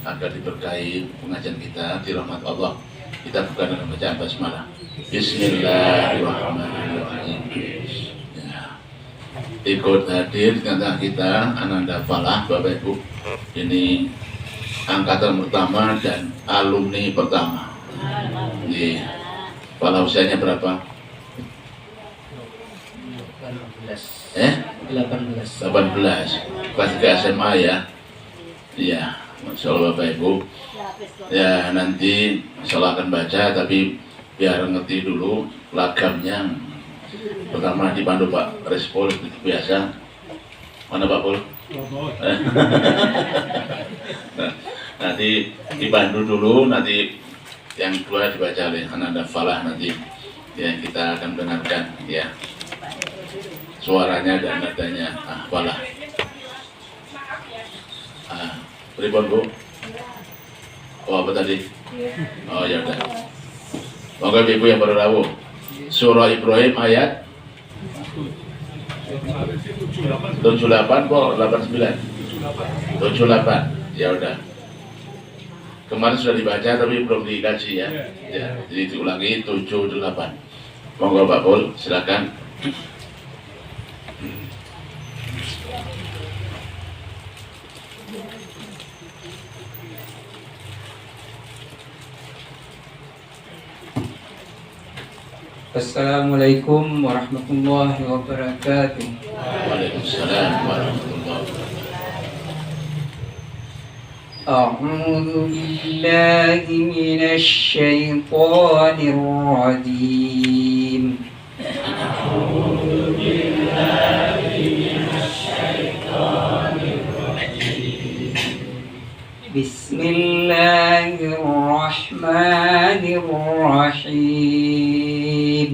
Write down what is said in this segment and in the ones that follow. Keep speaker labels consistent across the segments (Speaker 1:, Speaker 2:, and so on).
Speaker 1: agar diberkahi pengajian kita di rahmat Allah. Kita buka dengan bacaan basmalah. Bismillahirrahmanirrahim. Ya. Ikut hadir di tengah kita Ananda Falah, Bapak Ibu. Ini angkatan pertama dan alumni pertama. Di Falah usianya berapa? 18 kelas 3 SMA ya. Iya, Masya Allah Bapak Ibu. Ya nanti Masya Allah akan baca, tapi biar ngerti dulu lagamnya. Pertama dipandu Pak Respol itu biasa. Mana Pak Pol? Nah, nanti dipandu dulu, nanti yang kedua dibaca oleh Ananda Falah nanti. Ya kita akan dengarkan ya suaranya dan nadanya. Falah. Pripun Bu? Oh apa tadi? Oh ya udah. Monggo Ibu yang baru tahu. Surah Ibrahim ayat 78 kok 89? 78. Ya udah. Kemarin sudah dibaca tapi belum dikaji ya. Ya, jadi diulangi 78. Monggo Pak Pol, silakan.
Speaker 2: Assalamualaikum warahmatullahi wabarakatuh.
Speaker 1: Waalaikumsalam warahmatullahi wabarakatuh.
Speaker 2: A'udzu billahi minasy syaithanir rajim. Bismillahirrahmanirrahim.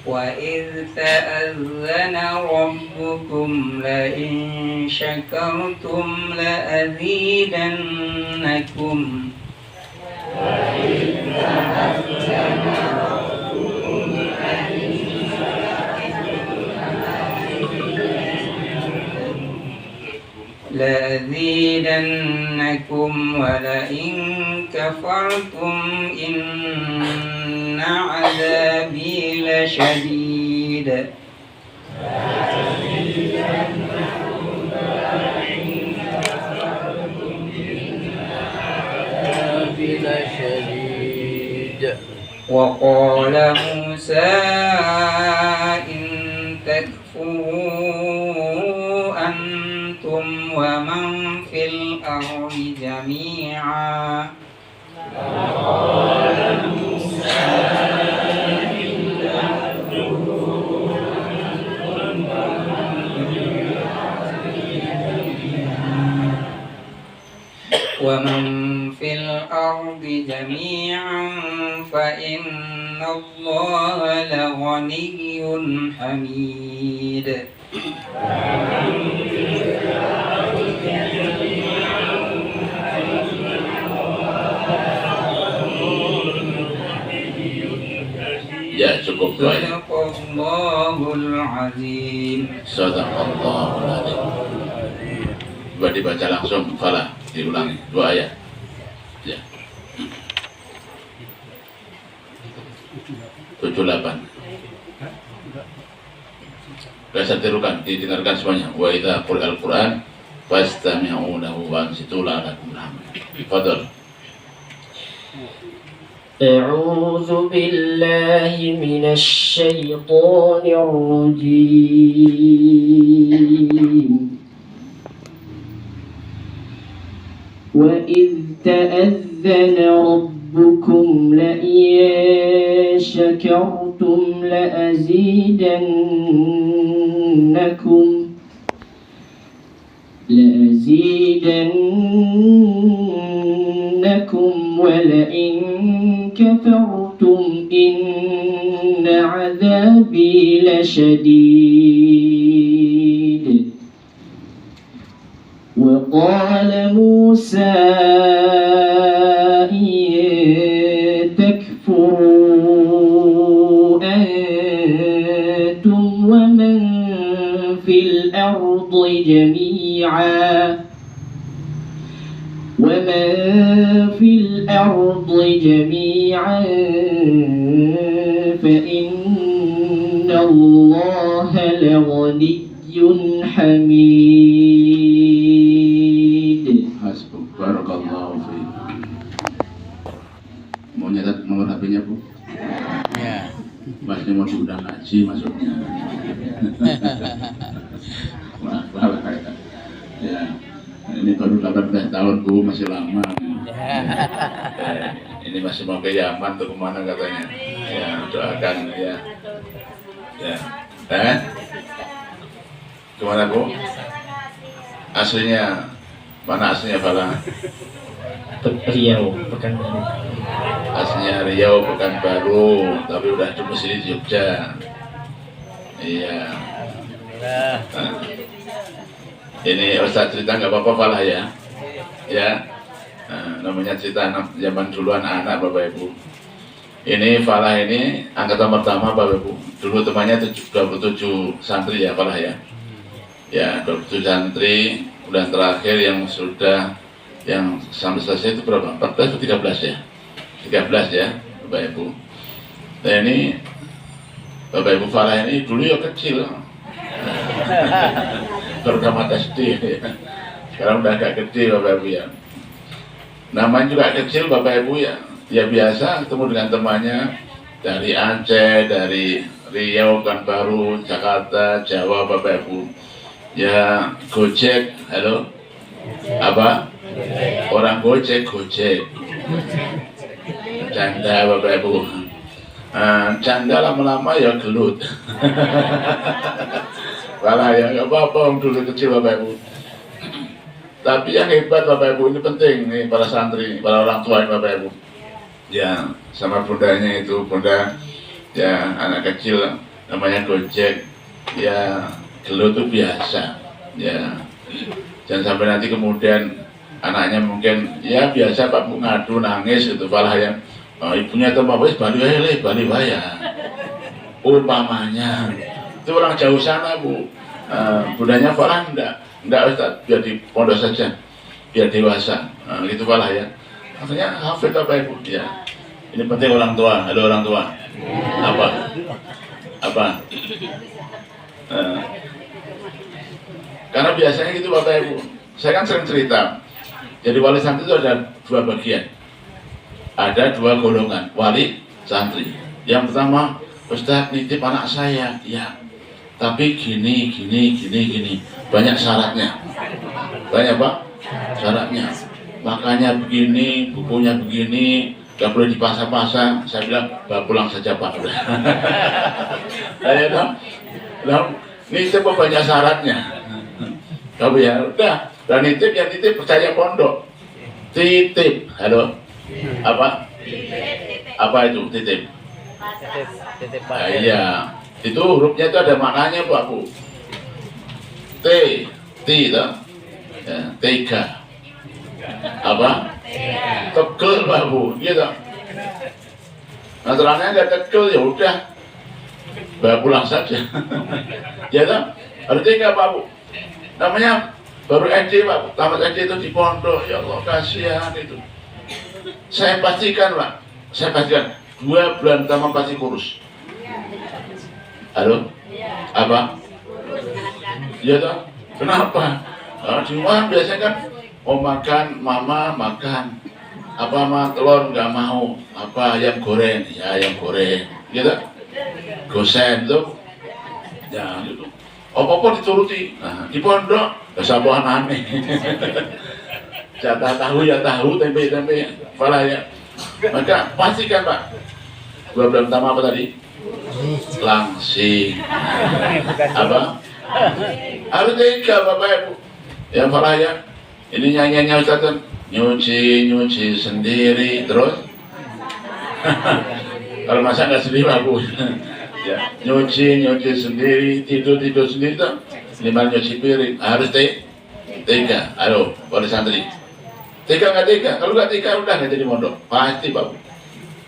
Speaker 2: وَإِذْ تَأَذَّنَ رَبُّكُمْ لَئِن شَكَرْتُمْ لَأَزِيدَنَّكُمْ وَلَئِن كَفَرْتُمْ إِنَّ عَذَابِي لَشَدِيدٌ وقال موسى إن تكفروا أنتم ومن في الأرض جميعا فإن الله لغني حميد
Speaker 1: Ya cukup doa.
Speaker 2: Sadaqallahul azim.
Speaker 1: Sadaqallahul azim. Coba dibaca langsung, Falah, diulangi 2 ayat. Ya. 78. Saya tirukan, didengarkan semuanya. Wa idza quri'al Qur'an fastami'u lahu wa ansitu la'allakum turhamun. Fadhal.
Speaker 3: أعوذ بالله من الشيطان الرجيم وإذ تأذن ربكم لئن شكرتم لأزيدنكم ولئن كفرتم إن عذابي لشديد وقال موسى إن تكفروا أنتم ومن في الأرض جميعا ومن في الأرض جميعا فإن الله لغني حميد.
Speaker 1: Hasbuk, barakallahu fiik. Mau nyatat nomor HP-nya, Bu?
Speaker 4: Ya.
Speaker 1: Masnya mau diundang ngaji maksudnya. Maaf, ya. Ini baru 18 tahun, Bu, masih lama. Ini masih mau ke Yaman tuh kemana katanya? Ya, doakan ya. Ya. Gimana, Bu? Aslinya mana aslinya Fala?
Speaker 3: Riau, Pekanbaru.
Speaker 1: Aslinya Riau Pekanbaru, tapi udah domisili di Jogja. Iya. Nah, ini Ustaz cerita nggak apa-apa Falah ya. Ya. Nah, namanya cerita zaman dulu anak-anak Bapak Ibu. Ini Falah ini angkatan pertama Bapak Ibu. Dulu temannya 27 santri ya Falah ya. Ya 27 santri. Bulan terakhir yang sudah yang sampai selesai itu berapa? 14 atau 13 ya? 13 ya Bapak Ibu. Nah ini Bapak Ibu Falah ini dulu ya kecil. Terutama SD ya. Sekarang udah agak gede Bapak Ibu ya. Namanya juga kecil Bapak Ibu ya. Ya biasa ketemu dengan temannya dari Aceh, dari Riau, Pekanbaru, Jakarta, Jawa Bapak Ibu. Ya Gojek, halo? Apa? Orang Gojek. Canda Bapak Ibu. Canda lama-lama ya gelut. Malah ya nggak apa-apa om dulu kecil Bapak Ibu. Tapi yang hebat Bapak Ibu ini penting nih para santri, para orang tua ini Bapak Ibu. Ya sama bundanya itu bunda ya anak kecil namanya Gojek ya gelut itu biasa ya. Jangan sampai nanti kemudian anaknya mungkin ya biasa Pak Bu ngadu nangis gitu malah yang ibunya tambah wis bali ya. Umpamanya itu orang jauh sana Bu. Bundanya Falah enggak Ustaz, biar di pondok saja biar dewasa gitu Falah ya. Maksudnya hafid Bapak Ibu ya. Ini penting orang tua, ada orang tua. Apa? Karena biasanya gitu Bapak Ibu. Saya kan sering cerita. Jadi wali santri itu ada dua bagian. Ada dua golongan, wali santri. Yang pertama, Ustaz nitip anak saya, ya. Tapi gini. Banyak syaratnya. Banyak Pak? Syaratnya. Makanya begini, bukunya begini, gak boleh dipasang-pasang. Saya bilang, bawa pulang saja Pak. Saya dong, nitip banyak syaratnya. Tapi ya udah, dan nitip yang nitip percaya pondok. Titip, halo? Apa? Apa itu titip?
Speaker 4: Titip
Speaker 1: Nah, iya, itu hurufnya itu ada maknanya Pak Bu. T itu, ya, tiga. Apa? Tegel Pak Bu, gitu. Nah terangnya nggak tegel ya udah, bawa pulang saja. Ya kan? Artinya Pak Bu. Namanya baru SD Pak, tamat SD itu di pondok, ya Allah kasihan itu. Saya pastikan 2 bulan pertama pasti kurus. Halo? Apa? Iya toh? Kenapa? Nah, di rumah biasanya kan makan, mama makan. Apa sama telur nggak mau, apa ayam goreng, ya ayam goreng, gitu. Gosen tuh, ya gitu. Apa-apa dituruti. Nah, di pondok, sabuan aneh. Jatah tahu ya tahu, tempe Falah ya. Maka pastikan Pak. 2 bulan pertama apa tadi? Langsing. Apa? Harus tiga Bapak Ibu. Ya Falah ya. Ini nyanyiannya Ustaz kan. Nyuci sendiri terus. Kalau masa nggak sendiri Bu. Ya, nyuci sendiri, tidur sendiri tuh. 5 nyuci piring, harus tiga. Halo, wali santri. Tiga nggak tiga, kalau nggak tiga udah nggak jadi mondok, pasti Pak.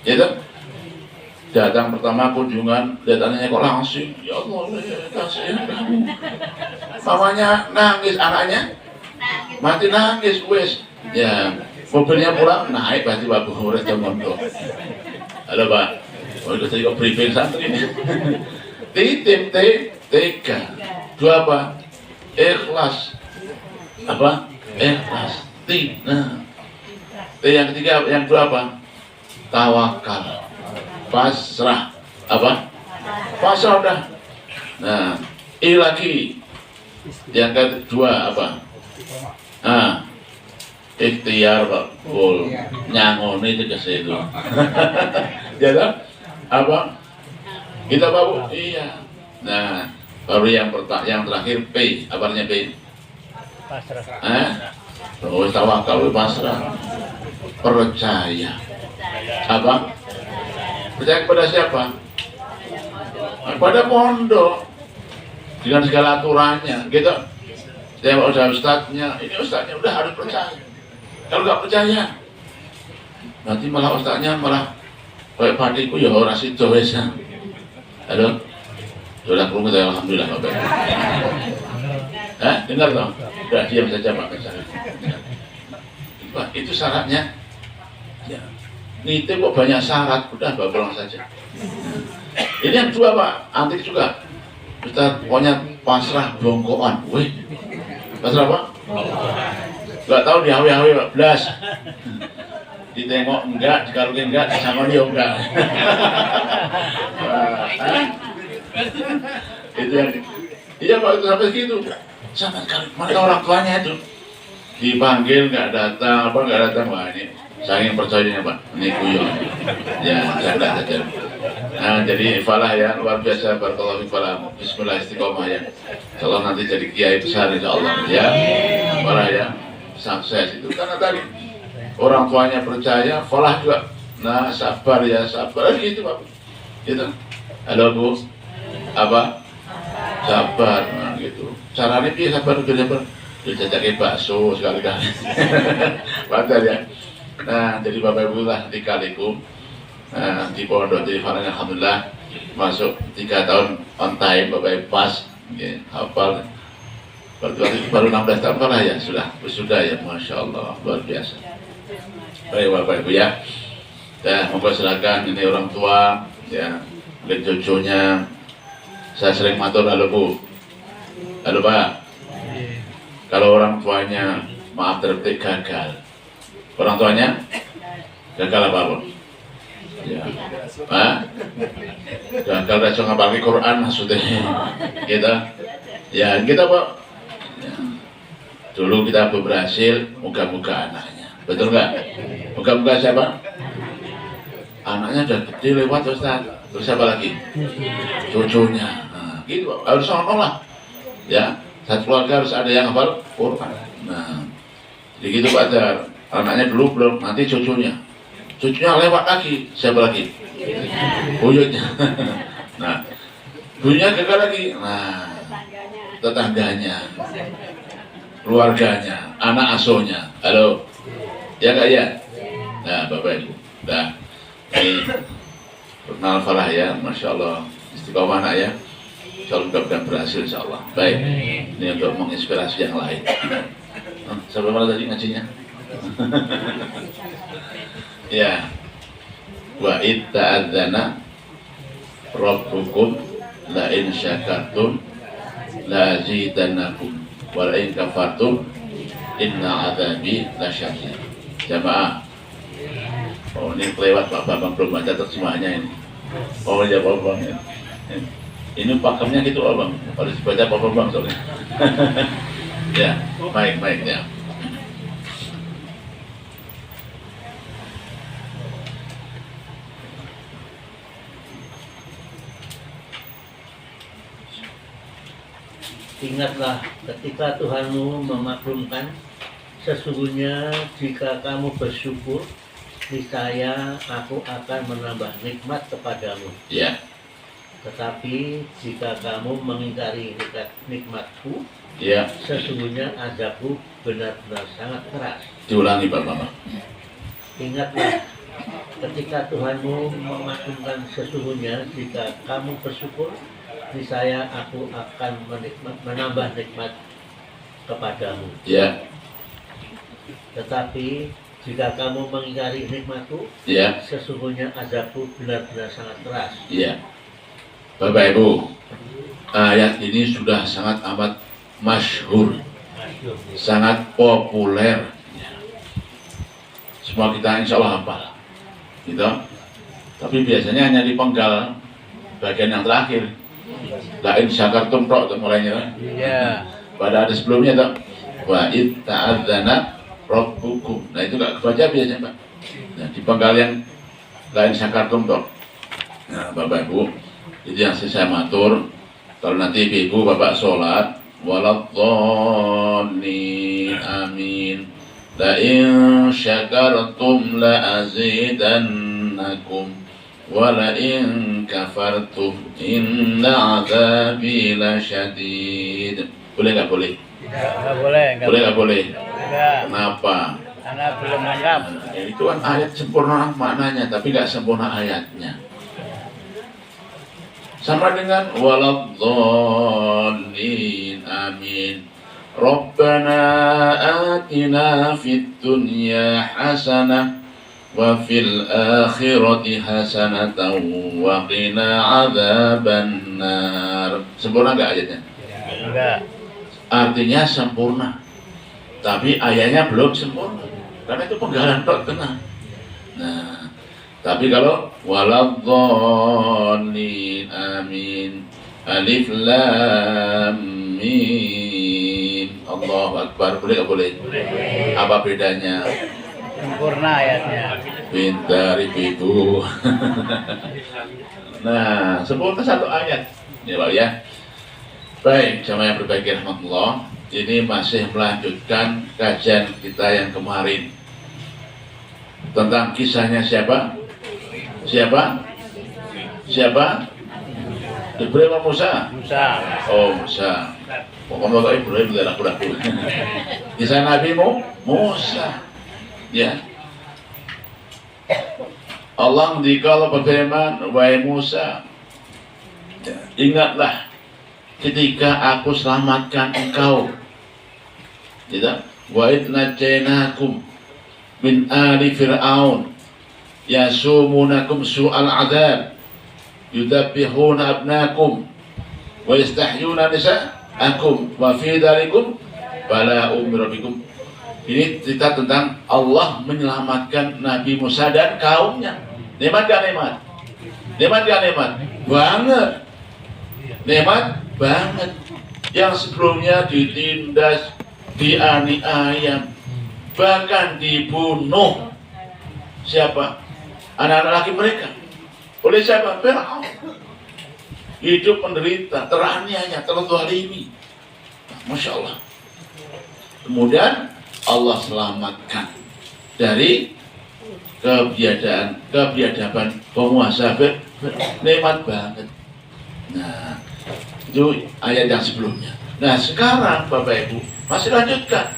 Speaker 1: Ya tuh. Datang pertama kunjungan, lihat anaknya kok langsing. Ya Allah, kasihan kamu. Mamanya nangis, anaknya mati nangis, wes. Ya, mobilnya pulang naik pasti Pak Buhur jam mondok. Halo Pak, oh itu tadi kok briefing santri ini. Titip tiga, dua apa? Ikhlas, apa? Ikhlas. Nah, yang ketiga, yang kedua apa? Tawakal, pasrah, apa? Pasrah udah. Nah, lagi yang kedua apa? Ah, ikhtiar Pak Pul, nyangoni itu ke situ. Ya kan? Apa? Kita bawa? Iya. Nah, baru yang terakhir P, apa artinya P? Terus tawakal, pasrah, percaya. Apa? Percaya kepada siapa? Pada pondok dengan segala aturannya. Gitu. Saya udah ustadznya, ini ustadznya udah harus percaya. Kalau nggak percaya, nanti malah ustadznya malah kayak padiku ya orang situ wesa. Halo, sudah kelumut ya alhamdulillah Bapak. Dengar dong, udah diam saja Pak. Pak, itu syaratnya. Ya, nitip kok banyak syarat, udah Bapak pulang saja. Ini yang kedua Pak, antik juga. Ustaz, pokoknya pasrah bongkoan, weh. Pasrah apa? Gak tahu di hawi-hawi Pak, belas. Ditengok enggak, dikarungin enggak, disangoni enggak. Itu yang, iya Pak, itu sampai segitu. Sampai sekali, mana orang tuanya itu dipanggil nggak datang, apa nggak datang, wah ini saking percayanya Pak, ini kuyon. Ya, saya tidak saja. Nah, jadi falah ya, luar biasa, barakallahu fiik falah. Bismillah istiqomah ya. Kalau nanti jadi kiai besar insyaallah ya. Falah ya, sukses itu karena tadi orang tuanya percaya, falah juga. Nah, sabar ya, sabar gitu Pak. Gitu. Halo Bu, apa? Sabar, nah, gitu. Caranya dia sabar, dijajaki bakso sekali-kali. Padahal ya. Nah, jadi Bapak Ibu lah dikaliku. Nah, di pondok jadi Farhan alhamdulillah masuk 3 tahun on time Bapak Ibu pas, ya, hafal. Waktu itu baru 16 tahun lah ya sudah ya, masya Allah luar biasa. Baik Bapak Ibu ya. Ya, monggo silakan ini orang tua ya, lihat cucunya. Saya sering matur, halo Bu, halo Pak. Kalau orang tuanya maaf terdetik gagal, orang tuanya gagal apa Bu? Ya, gagal rasa ngapalin Quran maksudnya, kita, ya kita Pak. Ya. Dulu kita berhasil, moga-moga anaknya, betul nggak? Moga-moga siapa? Anaknya udah gede lewat Ustaz, terus siapa lagi? Cucunya. Gitu, harus sama lah ya, satu keluarga harus ada yang hafal Quran. Nah, jadi gitu Pak Dar, anaknya dulu belum, nanti cucunya lewat lagi, siapa lagi? Buyutnya. Nah, buyutnya gagal lagi, nah tetangganya, keluarganya, anak asuhnya, halo ya Kak ya. Nah Bapak Ibu, nah ini kenal falah ya, masya Allah istiqomah anak ya. Kalau mudah-mudahan berhasil insya Allah. Baik, ini untuk menginspirasi yang lain. Sampai mana tadi ngajinya? Ya, wa itta'adzana rabbukum la in syakartum la azidannakum wa la in kafartum inna adzabi lasyadid. Jamaah, oh ini kelewat Pak Bambang belum baca terjemahnya ini. Oh ya Pak Bambang ya. Ini pakemnya gitu loh Bang, harus dibaca Pak Bambang soalnya. Ya, baik ya.
Speaker 5: Ingatlah ketika Tuhanmu memaklumkan, sesungguhnya jika kamu bersyukur, niscaya aku akan menambah nikmat kepadamu.
Speaker 1: Ya.
Speaker 5: Tetapi jika kamu mengingkari nikmatku,
Speaker 1: Ya.
Speaker 5: sesungguhnya azabku benar-benar sangat keras.
Speaker 1: Diulangi Pak Bambang.
Speaker 5: Ingatlah ketika Tuhanmu memaklumkan sesungguhnya jika kamu bersyukur, niscaya aku akan menambah nikmat kepadamu.
Speaker 1: Ya,
Speaker 5: Tetapi jika kamu mengingkari nikmatku,
Speaker 1: ya,
Speaker 5: sesungguhnya azabku benar-benar sangat keras.
Speaker 1: ya. Bapak Ibu, ayat ini sudah sangat amat masyhur, sangat populer. Semua kita insya Allah hafal, gitu. Tapi biasanya hanya dipenggal bagian yang terakhir. Lain syakartum tok mulainya.
Speaker 4: Iya.
Speaker 1: Pada ada sebelumnya tuh, wa id ta'adzana rabbukum. Nah itu gak kebaca biasanya Pak. Nah dipenggal yang lain syakartum tok. Nah Bapak Ibu, itu yang saya matur. Kalau nanti ibu bapak sholat, waladhdallin, amin. La in syakartum la azidannakum wa la in kafartum inna azabi lasyadid. Boleh nggak boleh?
Speaker 4: Nggak boleh.
Speaker 1: Boleh nggak boleh?
Speaker 4: Enggak.
Speaker 1: Kenapa?
Speaker 4: Karena belum lengkap.
Speaker 1: Ya, itu kan ayat sempurna maknanya, tapi nggak sempurna ayatnya. Sama dengan waladhdallin, amin. Rabbana atina fid dunya hasanah wa fil akhirati hasanatan wa qina adzabannar. Sempurna nggak ayatnya?
Speaker 4: Enggak.
Speaker 1: Artinya sempurna, tapi ayatnya belum sempurna karena itu penggalan tok tenang. Nah, tapi kalau waladhdallin, amin, alif lam mim, Allahu akbar. Boleh nggak boleh? Apa bedanya?
Speaker 4: Sempurna ayatnya.
Speaker 1: Pintar ibu. Nah, sempurna satu ayat. Ya Pak ya. Baik, jamaah yang berbahagia rahmatullah. Ini masih melanjutkan kajian kita yang kemarin tentang kisahnya siapa? Siapa? Ibrahim atau Musa?
Speaker 4: Musa.
Speaker 1: Oh Musa. Pokoknya kalau Ibrahim tidak laku-laku. Kisah Nabi Musa. Ya. Allah dikala berfirman, wahai Musa, ingatlah ketika aku selamatkan engkau. Tidak. Wa idh najainakum min ali fir'aun yasumunakum su'al adzab yudabbihuna abnakum wa yastahyuna nisa'akum wa fi dzalikum bala'um min rabbikum. Ini cerita tentang Allah menyelamatkan Nabi Musa dan kaumnya. Nikmat gak nikmat? Nikmat gak nikmat? Banget. Nikmat banget. Yang sebelumnya ditindas, dianiaya, bahkan dibunuh. Siapa? Anak-anak laki mereka. Oleh siapa? Fir'aun. Hidup menderita, teraniaya, terzalimi. Masya Allah. Kemudian Allah selamatkan dari kebiadaban penguasa nikmat banget. Nah, itu ayat yang sebelumnya. Nah, sekarang Bapak Ibu masih lanjutkan.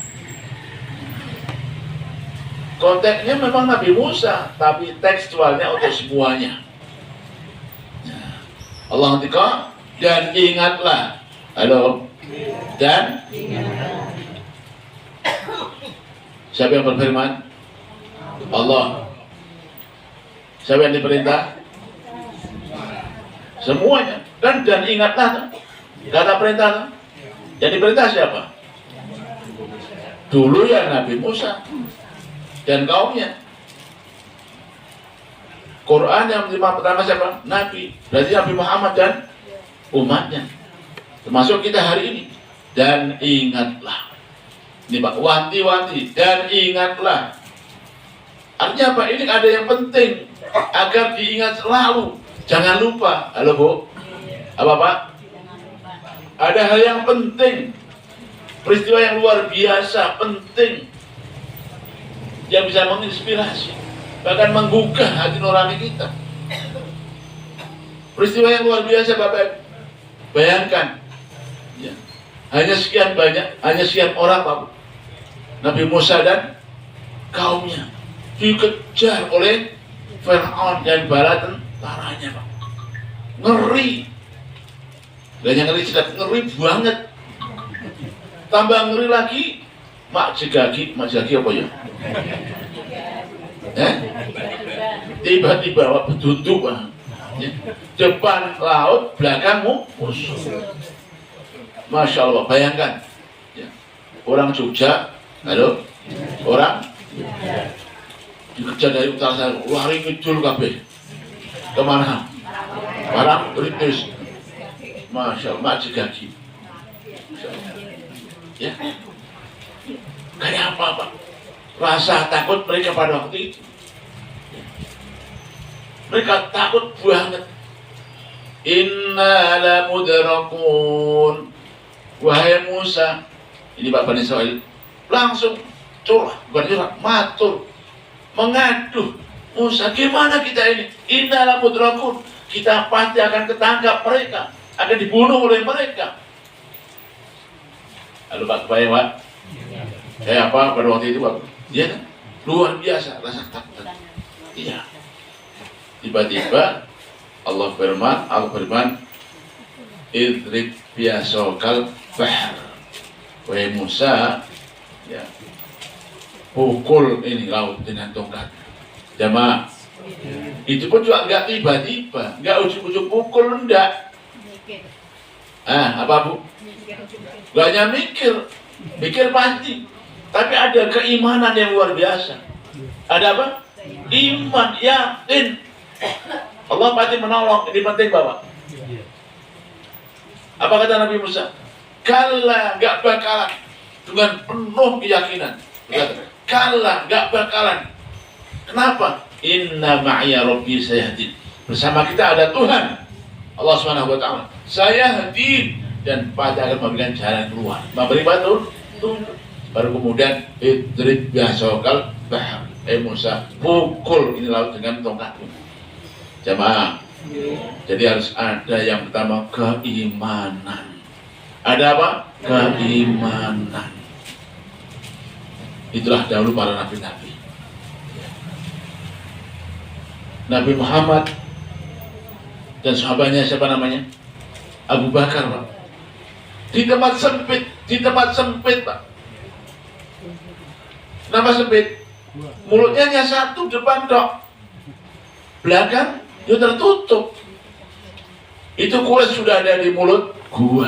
Speaker 1: Konteksnya memang Nabi Musa, tapi tekstualnya untuk semuanya. Nah, Allah ngerti dan ingatlah. Halo. Dan siapa yang berfirman? Allah. Siapa yang diperintah? Semuanya. Dan ingatlah. Kata perintah. Yang diperintah siapa? Dulu ya Nabi Musa dan kaumnya. Quran yang menerima pertama siapa? Nabi. Berarti Nabi Muhammad dan umatnya. Termasuk kita hari ini. Dan ingatlah. Ini Pak, wanti-wanti. Dan ingatlah. Artinya apa? Ini ada yang penting agar diingat selalu. Jangan lupa. Halo Bu. Apa Pak? Ada hal yang penting. Peristiwa yang luar biasa, penting. Yang bisa menginspirasi. Bahkan menggugah hati nurani kita. Peristiwa yang luar biasa Bapak. Bayangkan. Ya. Hanya sekian banyak, hanya sekian orang Pak. Nabi Musa dan kaumnya dikejar oleh Fir'aun dan bala tentaranya, Pak. Ngeri. Dan yang ngeri sudah ngeri banget. Tambah ngeri lagi, mak jegagi apa ya? Tiba-tiba Pak betutuk, Pak. Depan laut, belakangmu musuh. Masya Allah, bayangkan. Orang Jogja, halo, orang dikejar dari utara sana, lari ngejul kabeh. Kemana? Barang kritis. Masya Allah, mak jegagi. Ya, kayak apa, Pak? Rasa takut mereka pada waktu itu. Mereka takut banget. Inna la mudrakun. Wahai Musa, ini Pak Bani Israil langsung curah, bukan curah, matur, mengaduh. Musa, gimana kita ini? Inna la mudrakun. Kita pasti akan ketangkap mereka, akan dibunuh oleh mereka. Lalu Pak kebayang, Pak? Kayak apa pada waktu itu, Pak? Iya kan? Luar biasa rasa takut. Iya. Tiba-tiba Allah berfirman, idrib biasokal bahr. Wahai Musa, ya, pukul ini laut dengan tongkat. Jamaah, itu pun juga nggak tiba-tiba, nggak ujuk-ujuk pukul, enggak. Apa Bu? Gak hanya mikir pasti, tapi ada keimanan yang luar biasa. Ada apa? Iman, yakin. Allah pasti menolong. Ini penting, Bapak. Apa kata Nabi Musa? Kalla, gak bakalan. Dengan penuh keyakinan. Kalla, gak bakalan. Kenapa? Inna ma'ya rabbi sayahdin. Bersama kita ada Tuhan, Allah Subhanahu wa ta'ala. Sayahdin, dan pada akan memberikan jalan keluar, memberi batu tunjuk. Baru kemudian idrib biasokal bahr. Musa, pukul ini laut dengan tongkatmu. Jamaah, jadi harus ada yang pertama, keimanan. Ada apa? Keimanan. Itulah dahulu para nabi-nabi. Nabi Muhammad dan sahabatnya siapa namanya? Abu Bakar, Pak. Di tempat sempit, Pak. Kenapa sempit? Mulutnya hanya satu, depan dok, belakang itu tertutup. Itu kulit sudah ada di mulut gua.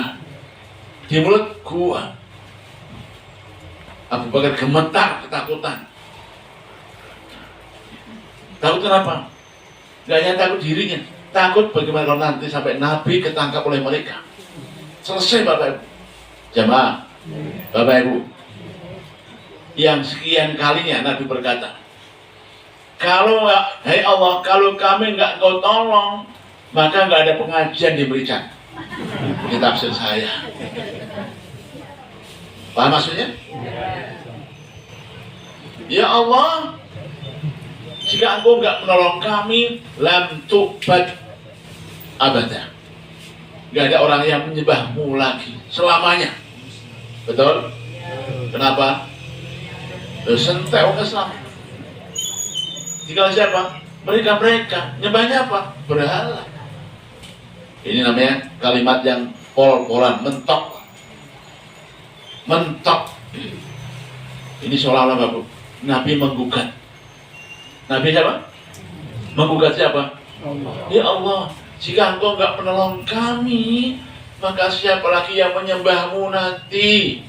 Speaker 1: Di mulut gua. Abu Bakar gemetar, ketakutan. Takut kenapa? Gak hanya takut dirinya, takut bagaimana kalau nanti sampai Nabi ketangkap oleh mereka. Selesai Bapak Ibu. Jamaah, Bapak Ibu, yang sekian kalinya Nabi berkata, hai Allah, kalau kami nggak kau tolong, maka nggak ada pengajian di Merican. Ini tafsir saya. Paham maksudnya? Ya Allah, jika Engkau nggak menolong kami, lam tu'bad abada. Nggak ada orang yang menyembahmu lagi selamanya. Betul? Kenapa? Sentek orang Islam. Tinggal siapa? Mereka nyembahnya apa? Berhala. Ini namanya kalimat yang pol-polan, mentok. Ini seolah-olah Bapak, Nabi menggugat. Nabi siapa? Menggugat siapa? Allah. Ya Allah, jika Engkau nggak menolong kami, maka siapa lagi yang menyembahmu nanti?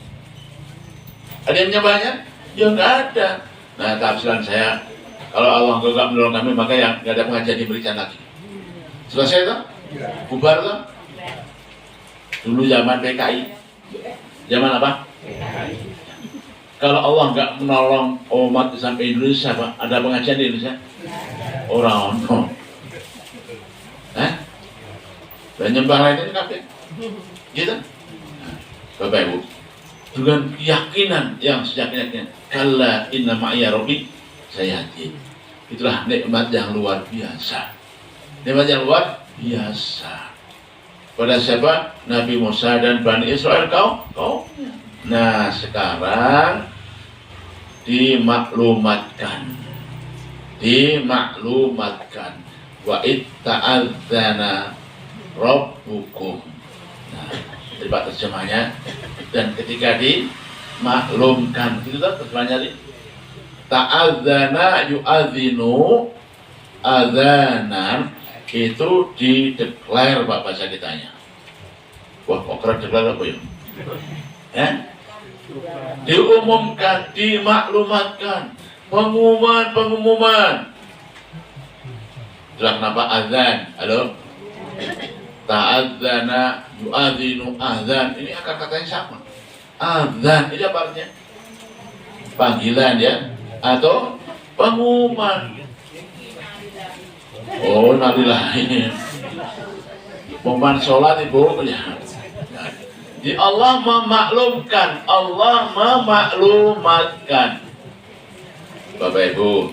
Speaker 1: Ada yang menyembahnya? Ya nggak ada. Nah, tafsiran saya, kalau Allah nggak menolong kami, maka yang nggak ada pengajian diberikan lagi. Selesai tuh? Bubar tuh? Dulu zaman PKI. Zaman apa? Kalau Allah nggak menolong umat sampai Indonesia, Pak, ada pengajian di Indonesia? Orang ono. Dan nyembah lain ini kabeh. Gitu? Bapak Ibu, dengan keyakinan yang sejaknya, kalla inna ma'ya rabbi sayahdin. Itulah nikmat yang luar biasa. Nikmat yang luar biasa. Pada siapa? Nabi Musa dan Bani Israel kaumnya. Nah, sekarang dimaklumatkan dimaklumatkan. Wa itta'adzana rabbukum. Nah, itu Pak terjemahnya. Dan ketika dimaklumkan, itu terjemahnya nih. Ta'adzana yu'adzinu adzanan, itu dideklar Pak bahasa kitanya. Wah, kok keren deklar apa ya? Ya? Diumumkan, dimaklumatkan, pengumuman. Itulah kenapa azan. Halo? Ta'adzana yu'adzinu azan. Ini akar katanya sama. Azan, ini apa artinya? Panggilan ya, atau pengumuman. Oh, nalilah ini. Pengumuman sholat ibu ya. Jadi Allah memaklumatkan. Bapak Ibu,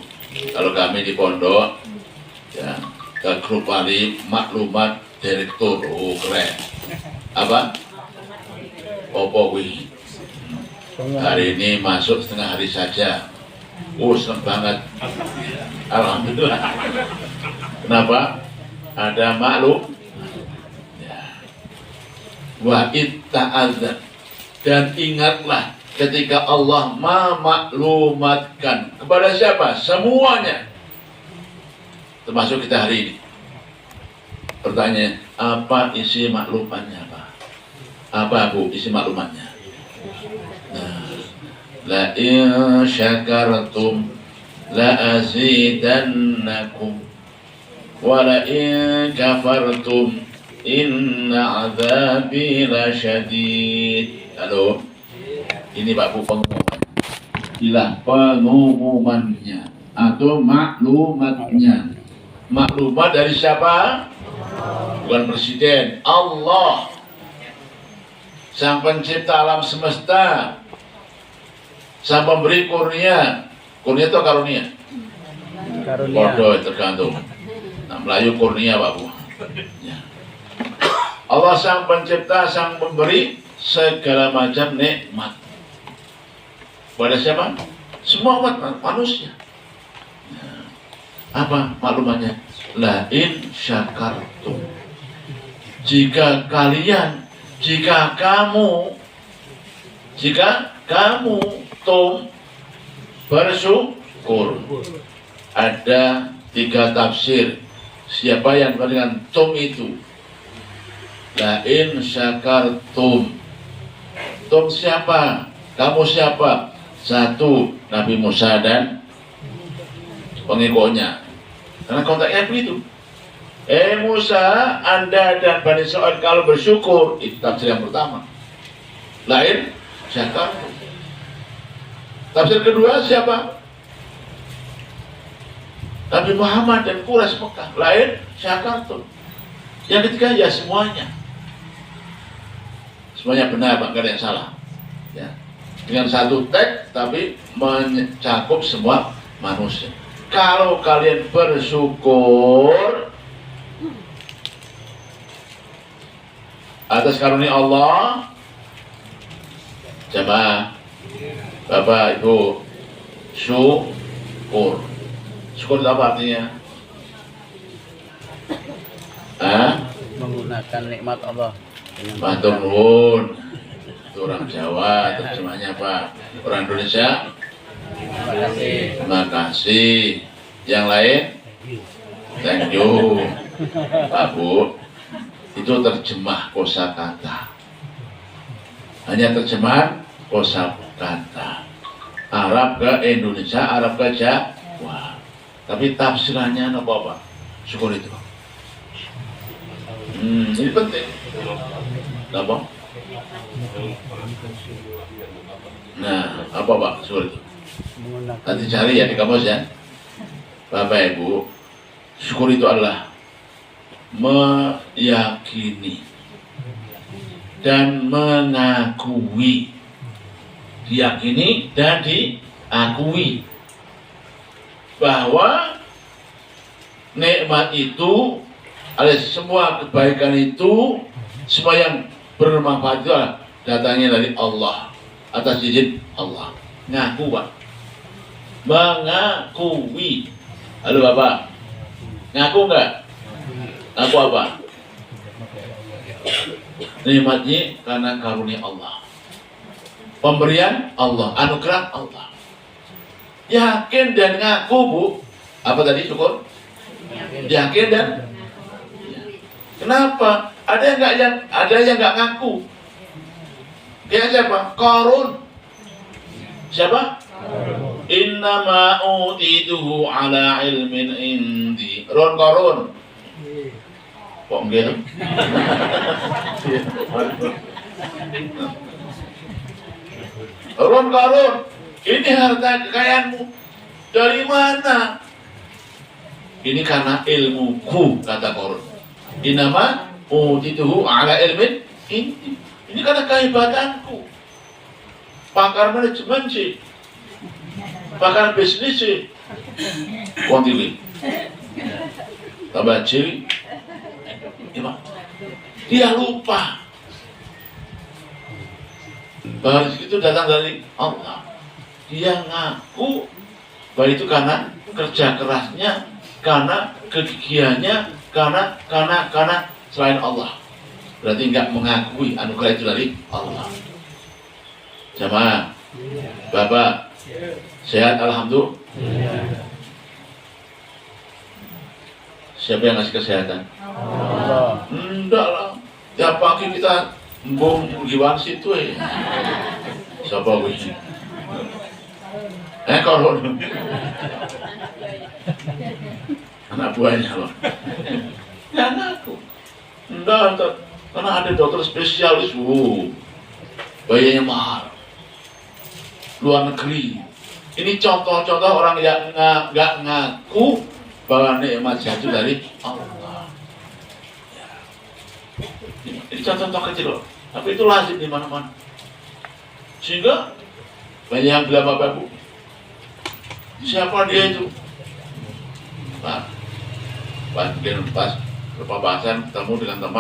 Speaker 1: kalau kami di pondok ya, ke grup wali maklumat direktur, oh keren. Apa? Opo wih. Hari ini masuk setengah hari saja. Oh, senang banget. Alhamdulillah. Kenapa? Ada maklum. Wa itta'adzan, dan ingatlah ketika Allah memaklumatkan kepada siapa? Semuanya, termasuk kita hari ini. Pertanyaan, apa isi maklumannya Pak? Apa Bu isi maklumannya? Nah, la in syakartum la azidannakum wa la in kafartum inna azabi lasyadid. Halo, ini Pak Bu pengumuman. Inilah pengumumannya atau maklumatnya. Maklumat dari siapa? Bukan presiden, Allah, Sang Pencipta alam semesta, Sang Pemberi kurnia. Kurnia itu karunia. Bodoh tergantung. Nah, Melayu kurnia Pak Bu. Ya. Allah Sang Pencipta, Sang Pemberi segala macam nikmat. Pada siapa? Semua umat manusia. Nah, apa maklumannya? La in syakartum. Jika kamu bersyukur. Ada 3 tafsir. Siapa yang dengan tum itu? La in syakartum. Tum siapa? Kamu siapa? 1, Nabi Musa dan pengikutnya. Karena kontaknya begitu. Musa, Anda dan Bani Israil kalau bersyukur, itu tafsir yang pertama. Lain syakartum. Tafsir kedua siapa? Nabi Muhammad dan Quraisy Mekah. Lain syakartum. Yang ketiga ya semuanya. Semuanya benar Pak, nggak ada yang salah. Ya. Dengan satu teks tapi mencakup semua manusia. Kalau kalian bersyukur atas karunia Allah, jamaah, Bapak Ibu, syukur. Syukur itu apa artinya?
Speaker 4: Menggunakan nikmat Allah.
Speaker 1: Matur nuwun. Itu orang Jawa, terjemahnya apa? Orang Indonesia?
Speaker 4: Terima kasih.
Speaker 1: Terima kasih. Yang lain? Thank you. Pak Bu, itu terjemah kosakata. Hanya terjemahan kosakata. Arab ke Indonesia, Arab ke Jawa. Tapi tafsirannya apa? Syukur itu. Ini penting. Apa? Nah, apa Pak? Syukur itu. Nanti cari ya di kamus ya. Bapak Ibu, syukur itu adalah meyakini dan mengakui. Diyakini dan diakui bahwa nikmat itu, alias semua kebaikan itu, semua yang bermanfaat itu adalah datangnya dari Allah, atas izin Allah. Ngaku Pak, mengakui Halo Bapak, ngaku nggak? Ngaku apa? Nikmatnya karena karunia Allah, pemberian Allah, anugerah Allah. Yakin dan ngaku Bu. Apa tadi syukur? Yakin dan kenapa? Ada yang nggak ngaku. Dia siapa? Qarun. Siapa? Innama utituhu ala ilmin indi. Qarun. Kok enggak? Qarun. Ini harta kekayaanmu. Dari mana? Ini karena ilmuku, kata Qarun. Innama utituhu ala ilmin indi. Ini karena kehebatanku. Pakar manajemen sih, pakar bisnis sih. Uang tinggi, tambah ciri. Dia lupa bahwa itu datang dari Allah. Dia ngaku bahwa itu karena kerja kerasnya, karena kegigihannya, karena selain Allah. Berarti nggak mengakui anugerah itu dari Allah. Jamaah, Bapak, sehat alhamdulillah. Siapa yang ngasih kesehatan?
Speaker 4: Allah.
Speaker 1: Enggak lah. Tiap pagi kita gimana situ ya? Siapa gue? Kalau anak buahnya loh. Jangan aku. Enggak, karena ada dokter spesialis, bayarnya mahal. Luar negeri. Ini contoh-contoh orang yang nggak ngaku bahwa nikmat jatuh dari Allah. Ini contoh-contoh kecil loh, tapi itu lazim di mana-mana. Sehingga banyak yang bilang Bapak Bu, siapa dia itu? Pak, pas berpapasan ketemu dengan teman.